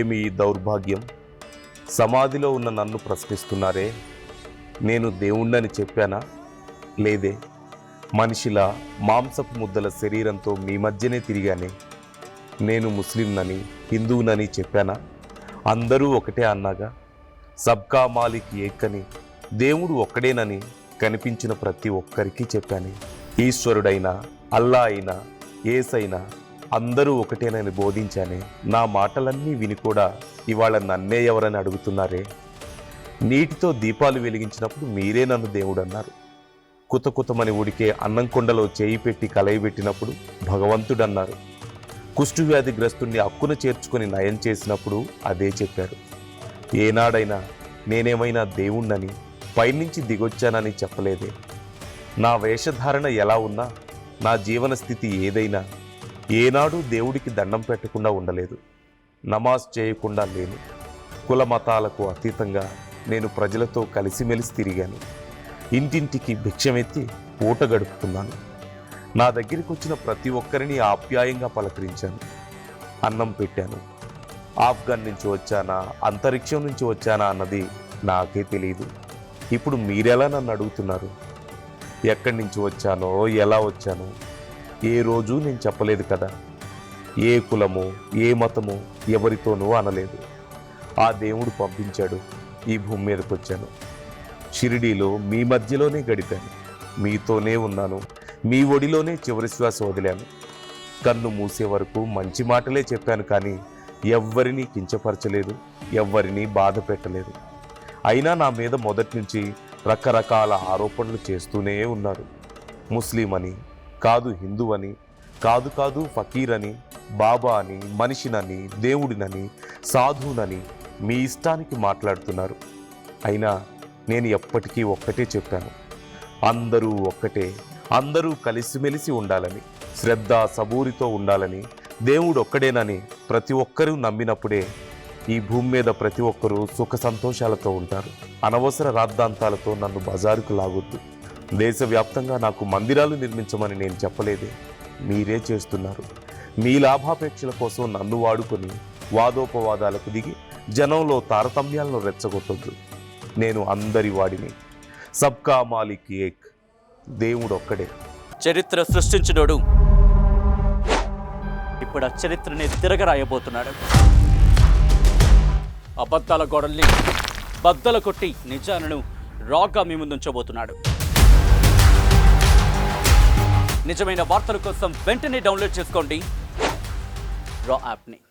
ఏమి ఈ దౌర్భాగ్యం? సమాధిలో ఉన్న నన్ను ప్రశ్నిస్తున్నారే. నేను దేవుణ్ణని చెప్పానా? లేదే. మనిషిలా మాంసపు ముద్దల శరీరంతో మీ మధ్యనే తిరిగానే. నేను ముస్లింనని, హిందువునని చెప్పానా? అందరూ ఒకటే అన్నాగా. సబ్కా మాలిక్ ఏక్ అని, దేవుడు ఒక్కడేనని కనిపించిన ప్రతి ఒక్కరికి చెప్పాను. ఈశ్వరుడైనా, అల్లా అయినా, యేసైనా అందరూ ఒకటేనని బోధించానే. నా మాటలన్నీ విని కూడా ఇవాళ నన్నే ఎవరని అడుగుతున్నారే. నీటితో దీపాలు వెలిగించినప్పుడు మీరే నన్ను దేవుడు అన్నారు. కుతకుతమని ఉడికే అన్నం కొండలో చేయి పెట్టి కలయబెట్టినప్పుడు భగవంతుడన్నారు. కుష్ఠవ్యాధిగ్రస్తుణ్ణి అక్కున చేర్చుకొని నయం చేసినప్పుడు అదే చెప్పారు. ఏనాడైనా నేనేమైనా దేవుణ్ణని, పైనుంచి దిగొచ్చానని చెప్పలేదే. నా వేషధారణ ఎలా ఉన్నా, నా జీవన స్థితి ఏదైనా ఏనాడు దేవుడికి దండం పెట్టకుండా ఉండలేదు. నమాజ్ చేయకుండా లేను. కుల మతాలకు అతీతంగా నేను ప్రజలతో కలిసిమెలిసి తిరిగాను. ఇంటింటికి భిక్షమెత్తి పూట గడుపుతున్నాను. నా దగ్గరికి వచ్చిన ప్రతి ఒక్కరిని ఆప్యాయంగా పలకరించాను. అన్నం పెట్టాను. ఆఫ్ఘన్ నుంచి వచ్చానా, అంతరిక్షం నుంచి వచ్చానా అన్నది నాకే తెలియదు. ఇప్పుడు మీరెలా నన్ను అడుగుతున్నారు? ఎక్కడి నుంచి వచ్చానో, ఎలా వచ్చానో ఏ రోజు నేను చెప్పలేదు కదా. ఏ కులమో, ఏ మతమో ఎవరితోనూ అనలేదు. ఆ దేవుడు పంపించాడు. ఈ భూమి మీదకి వచ్చాను. షిరిడీలో మీ మధ్యలోనే గడిపాను. మీతోనే ఉన్నాను. మీ ఒడిలోనే చివరి శ్వాస వదిలాను. కన్ను మూసే వరకు మంచి మాటలే చెప్పాను, కానీ ఎవ్వరినీ కించపరచలేదు, ఎవ్వరినీ బాధ పెట్టలేదు. అయినా నా మీద మొదటి నుంచి రకరకాల ఆరోపణలు చేస్తూనే ఉన్నారు. ముస్లిం అని కాదు, హిందూ అని కాదు, కాదు ఫకీర్ అని, బాబా అని, మనిషినని, దేవుడినని, సాధువునని మీ ఇష్టానికి మాట్లాడుతున్నారు. అయినా నేను ఎప్పటికీ ఒక్కటే చెప్పాను. అందరూ ఒక్కటే, అందరూ కలిసిమెలిసి ఉండాలని, శ్రద్ధ సబూరితో ఉండాలని, దేవుడు ఒక్కడేనని ప్రతి ఒక్కరూ నమ్మినప్పుడే ఈ భూమి మీద ప్రతి ఒక్కరూ సుఖ సంతోషాలతో ఉంటారు. అనవసర రాద్ధాంతాలతో నన్ను బజారుకు లాగొద్దు. దేశవ్యాప్తంగా నాకు మందిరాలు నిర్మించమని నేను చెప్పలేదే. మీరే చేస్తున్నారు. మీ లాభాపేక్షల కోసం నన్ను వాడుకొని వాదోపవాదాలకు దిగి జనంలో తారతమ్యాలను రెచ్చగొట్టొద్దు. నేను అందరి వాడిని. సబ్కా మాలిక్ ఏక్, దేవుడు ఒక్కడే. చరిత్ర సృష్టించినోడు ఇప్పుడు ఆ చరిత్రని తిరగరాయబోతున్నాడు. అబద్ధాల గోడల్ని బద్దలు కొట్టి నిజాలను రాగా మీ ముందుంచబోతున్నాడు. నిజమైన వార్తల కోసం వెంటనే డౌన్లోడ్ చేసుకోండి రా యాప్ని.